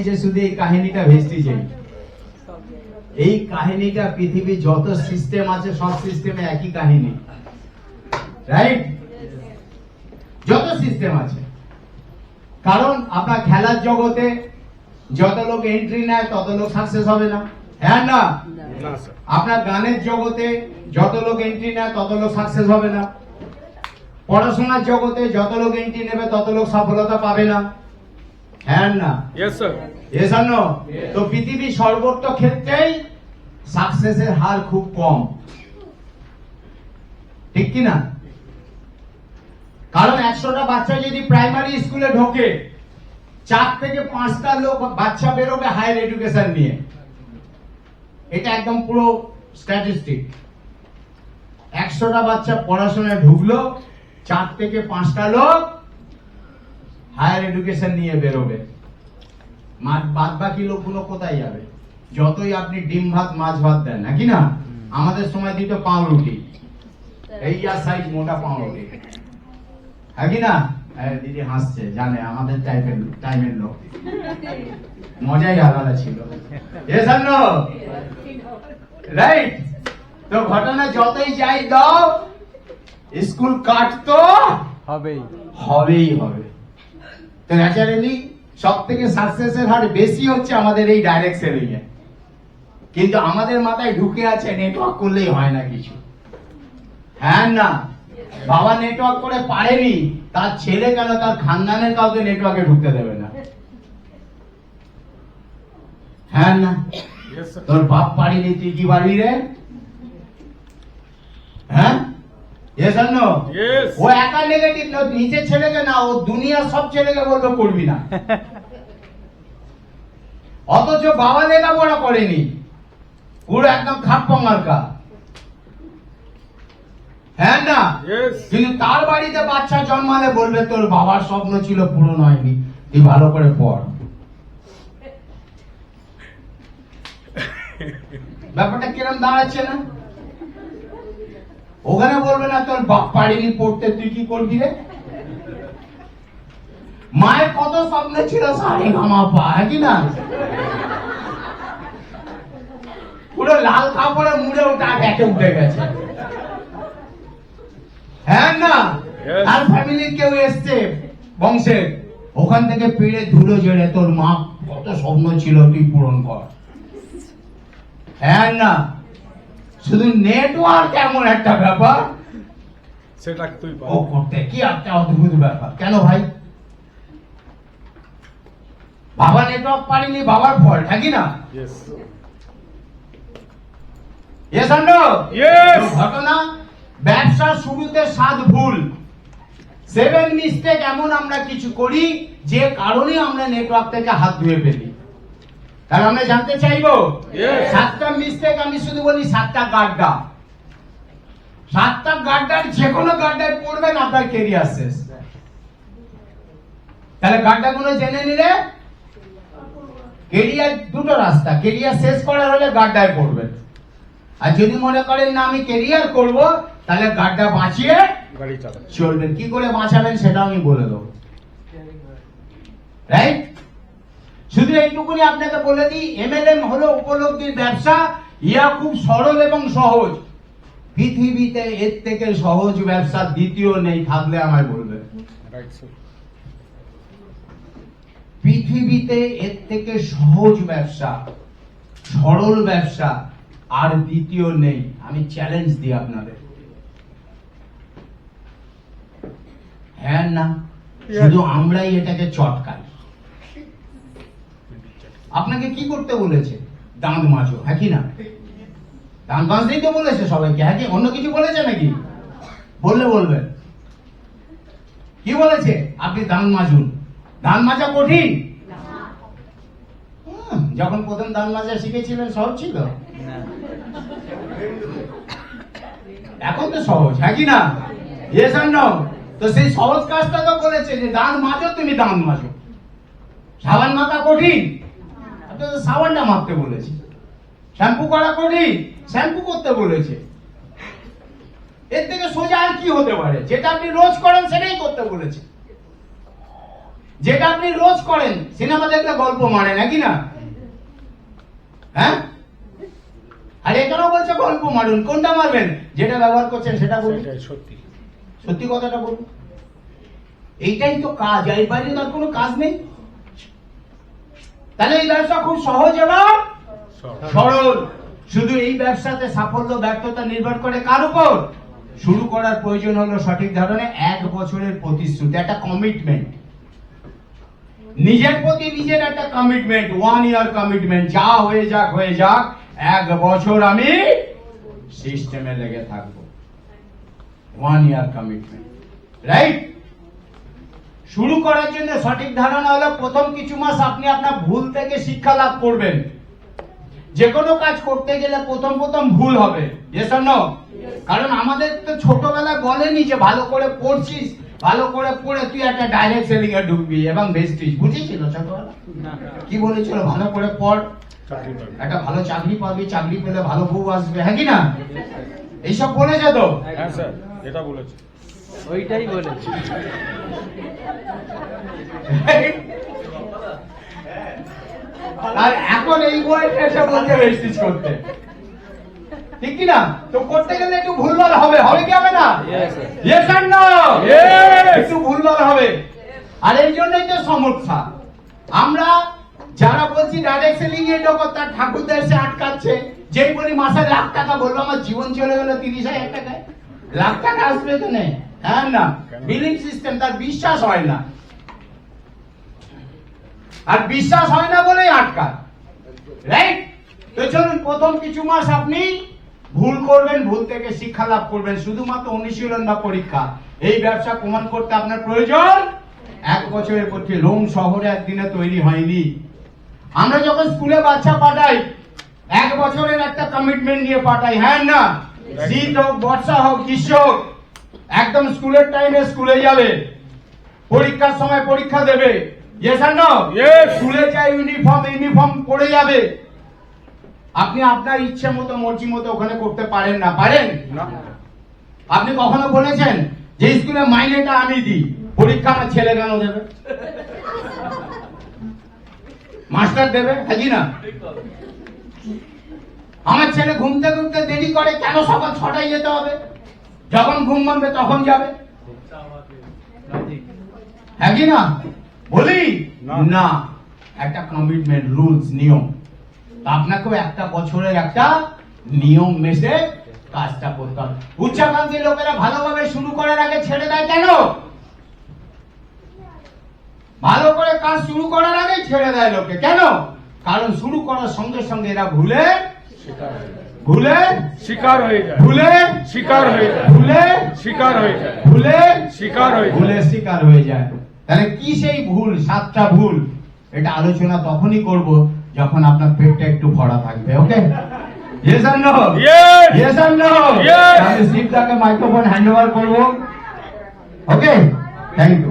যে শুধু এই কাহিনীটা ভেস্টি যাই, এই কাহিনীটা পৃথিবীর যত সিস্টেম আছে সব সিস্টেমে একই কাহিনী, রাইট? যত সিস্টেম আছে, কারণ আপনার খেলার জগতে যত লোক এন্ট্রি নেয় তত লোক সাকসেস হবে না, হ্যাঁ না? আপনার গানের জগতে যত লোক এন্ট্রি নেয় তত লোক সাকসেস হবে না, পড়াশোনার জগতে যত লোক এন্ট্রি নেবে তত লোক সফলতা পাবে না, হ্যাঁ না? Yes, sir. Yes or no? তো পৃথিবীর সর্বত্র ক্ষেত্রেই সাকসেসের হার খুব কম, ঠিক কি না? কারণ 100টা বাচ্চা যদি প্রাইমারি স্কুলে ঢোকে, 4 থেকে 5টা লোক বাচ্চা বেরোবে হায়ার এডুকেশন নিয়ে। এটা একদম পুরো স্ট্যাটিস্টিক। 100টা বাচ্চা পড়াশোনায় ঢুকলো, 4 থেকে 5টা লোক হায়ার এডুকেশন নিয়ে বেরোবে। বাদ বাকি লোকগুলো কোথায় যাবে? যতই আপনি ডিম ভাত মাছ ভাত দেন, নাকি না? আমাদের সময় দিত পাউরুটি, এই সাইজ মোটা পাউরুটি, হ্যাঁ কি না? দিদি হাসছে, জানে আমাদের টাইমের লোক, মজাই আলাদা ছিল, রাইট? তো ঘটনা যতই যাই দাও, স্কুল কাটতো হবেই হবে। তো ন্যাচারালি সব থেকে সাকসেসের হার বেশি হচ্ছে আমাদের এই ডাইরেক্ট সেলিং এ, কিন্তু আমাদের মাথায় ঢুকে আছে নেটওয়ার্ক করলেই হয় না কিছু, হ্যাঁ না? বাবা নেটওয়ার্ক করে পারেনি, তার ছেলে কেন তার খানদানের কাউকে নেটওয়ার্কে ঢুকতে দেবে না, হ্যাঁ না? তোর বাপ পারিনি, তুই কি পারবি রে? হ্যাঁ, ও একা নেগেটিভ না, নিজের ছেলেকে না, ও দুনিয়ার সব ছেলেকে বলবে করবি না। অথচ বাবা লেখাপড়া করেনি, পুরো একদম খাপ্পা মার্কা, হ্যাঁ না? কিন্তু তার বাড়িতে বাচ্চা জন্মালে বলবে তোর বাবার স্বপ্ন ছিল পূরণ হয়নি, তুই ভালো করে পড়। ব্যাপারটা কিরম দাঁড়াচ্ছে না? ওখানে বলবে না তোর বাপ পারিনি পড়তে, তুই কি করবি রে? মায়ের কত স্বপ্ন ছিল সারে গামা পা, হ্যাঁ কি না? পুরো লাল কাপড়ে মুড়ে ওটা ব্যাকে উঠে গেছে, হ্যাঁ না? তার ফ্যামিলির কেউ এসছে বংশের, ওখান থেকে পেড়ে ধুলো জেড়ে তোর মা কত স্বপ্ন ছিল তুই পূরণ কর, হ্যাঁ না? শুধু নেটওয়ার্ক এমন একটা ব্যাপার, সেটা তুই ও করতে কি একটা অদ্ভুত ব্যাপার। কেন ভাই? বাবা নেটওয়ার্ক পারেনি, বাবার ফল্ট, হ্যাঁ কি না? ঘটনা ব্যবসার শুরুতে 7 ভুল, 7 মিস্টেক এমন আমরা কিছু করি যে কারণে আমরা নেটওয়ার্ক থেকে হাত ধুয়ে ফেলি। তাহলে আমরা জানতে চাইবো 7টা মিস্টেক, আমি শুধু বলি 7টা গাড্ডা। 7টা গাড্ডার যে কোনো গাড্ডায় পড়বেন আপনার কেরিয়ার শেষ। তাহলে গাড্ডাগুলো জেনে নিলে, কেরিয়ার দুটো রাস্তা, কেরিয়ার শেষ করার হলে গাড্ডায় পড়বেন, আর যদি মনে করেন না আমি কেরিয়ার করব, তাহলে গাড্ডা বাঁচিয়ে গাড়ি চলবেন। কি করে বাঁচাবেন সেটা আমি বলে দেবো, রাইট? শুধু এইটুকুনি আপনাকে বলে দিই, MLM হলো উপলব্ধির ব্যবসা। ইয়া খুব সরল এবং সহজ, পৃথিবীতে এর থেকে সহজ ব্যবসা দ্বিতীয় নেই, থাকলে আমায় বলবেন। পৃথিবীতে এর থেকে সহজ ব্যবসা, সরল ব্যবসা আর দ্বিতীয় নেই, আমি চ্যালেঞ্জ দিই আপনাদের, হ্যাঁ না? শুধু আমরাই এটাকে চটকাই। আপনাকে কি করতে বলেছে? দাঁত মাজো, হ্যাঁ কি না? দাঁত মাজতেই তো বলেছে সবাইকে, হ্যাঁ কি? অন্য কিছু বলেছে নাকি? বললে বলবেন কি বলেছে? আপনি দাঁত মাজুন। দাঁত মাজা কঠিন? যখন প্রথম দাঁত মাজা শিখেছিলেন সহজ ছিল, এখন তো সহজ, হ্যাঁ কি না? ইয়েস আর নো? তো সেই সহজ কাজটা তো বলেছে যে দাঁত মাজো, তুমি দাঁত মাজো। সাবান মাখা কঠিন? সাবানটা মাখতে বলেছে। শ্যাম্পু করা কঠিন? শ্যাম্পু করতে বলেছে। এর থেকে সোজা আর কি হতে পারে? যেটা আপনি রোজ করেন সেটাই করতে বলেছে। যেটা আপনি রোজ করেন, সিনেমা দেখলে গল্প মারে নাকি না? হ্যাঁ, আর এখানেও বলছে গল্প মারুন। কোনটা মারবেন? যেটা ব্যবহার করছেন সেটা বলুন। সেটাই সত্যি। সত্যি কথাটা বলুন। এইটাই তো কাজ, এর বাইরে তার কোনো কাজ নেই। তাহলে এই ব্যবসা খুব সহজ এবং সরল। শুধু এই ব্যবসাতে সাফল্য ব্যর্থতা নির্ভর করে কার উপর? শুরু করার প্রয়োজন হলো সঠিক ধারণে 1 বছরের প্রতিশ্রুতি, একটা কমিটমেন্ট, নিজের প্রতি নিজের একটা কমিটমেন্ট, 1 ইয়ার কমিটমেন্ট। যা হয়ে যাক হয়ে যাক, 1 বছর আমি সিস্টেমে লেগে থাকবো। 1 ইয়ার কমিটমেন্ট, রাইট? শুরু করার জন্য সঠিক ধারণা হলো প্রথম কিছু মাস আপনি আপনার ভুল থেকে শিক্ষা লাভ করবেন। যে কোনো কাজ করতে গেলে প্রথম প্রথম ভুল হবে, yes or no? কারণ আমাদের তো ছোটবেলায় বলেনি যে ভালো করে পড়ছিস, ভালো করে পড়ে তুই একটা ডাইরেক্ট সেলিং এ ঢুকবি এবং বেস্টিজ। বুঝেছিল ছোটবেলা? কি বলেছিল? ভালো করে পড়, চাকরি পাবে। একটা ভালো চাকরি পাবি, চাকরি পেলে ভালো বউ আসবে, হ্যাঁ কি না? এইসব বলেছে তো। হ্যাঁ স্যার, এটা বলেছে। ওইটাই বলেছি। আর এখন এই বয়সে এসে বলছে বেস্টিজ করতে, ঠিক কি না? তো করতে গেলে একটু ভুলভাল হবে, হবে কি হবে না? Yes, sir. Yes or no? Yes! একটু ভুলভাল হবে। আর এই জন্যই তো সমস্যা। আমরা যারা বলছি ডাইরেক্ট সেলিং এ ঢোকো, তার ঠাকুরদা এসে আটকাচ্ছে। যেই বলি মাসে লাখ টাকা, বলবো আমার জীবন চলে গেল 30,000 টাকায়, লাখ টাকা আসবে তো নেই, হ্যাঁ না? বিলিং সিস্টেম, তার বিশ্বাস হয় না। আর বিশ্বাস হয় না বলেই আটকায়, রাইট? তো চলুন, প্রথম কিছু মাস আপনি ভুল করবেন, ভুল থেকে শিক্ষা লাভ করবেন, শুধুমাত্র অনুশীলন বা পরীক্ষা। এই ব্যবসা প্রমাণ করতে আপনার প্রয়োজন 1 বছরের পক্ষে। রোম শহরে একদিনে তৈরি হয়নি। আমরা যখন স্কুলে বাচ্চা পাঠাই, 1 বছরের একটা কমিটমেন্ট নিয়ে পাঠাই, হ্যাঁ না? শীত হোক, বর্ষা হোক, গ্রীষ্ম হোক, একদম স্কুলের টাইমে স্কুলে যাবে, পরীক্ষার সময় পরীক্ষা দেবে, yes or no? Yes! স্কুলে যাই ইউনিফর্ম পরে যাবে। আপনি আপনার ইচ্ছে মতো মর্জি মতো ওখানে করতে পারেন না, পারেন? না। আপনি কখনো বলেছেন যে স্কুলে মাইনেটা আমি দিই, পরীক্ষা আমার ছেলে কেন দেবে? মাস্টার দেবে, হ্যাঁ কি না? আমার ছেলে ঘুমতে ঘুমতে দেরি করে, কেন সকাল 6টায় যেতে হবে? যখন ঘুম ভাঙবে তখন যাবে, হ্যাঁ কি না? বলি না। না, একটা কমিটমেন্ট, রুলস, নিয়ম। তা আপনাকেও 1 বছরের একটা নিয়ম মেসে কাজটা করতে হবে। উচ্চাকাঙ্ক্ষী লোকেরা ভালোভাবে শুরু করার আগে ছেড়ে দেয় কেন? ভালো করে কাজ শুরু করার আগে ছেড়ে দেয় লোকে, কেন? কারণ শুরু করার সঙ্গে সঙ্গে এরা ভুলে শিকার হয়ে যায়। ভুলে শিকার হয়ে যায়। ভুলে শিকার হয়ে যায়। ভুলে শিকার হয়ে যায়। ভুলে শিকার হয়ে যায়। তাহলে কি সেই ভুল? 7টা ভুল। এটা আলোচনা তখনই করব যখন আপনার পেটটা একটু ভরা থাকবে, ওকে? Yes or no? Yes! Yes or no? Yes! আমি শিবদাকে মাইক্রোফোন হ্যান্ড ওভার করবো, ওকে? Thank you.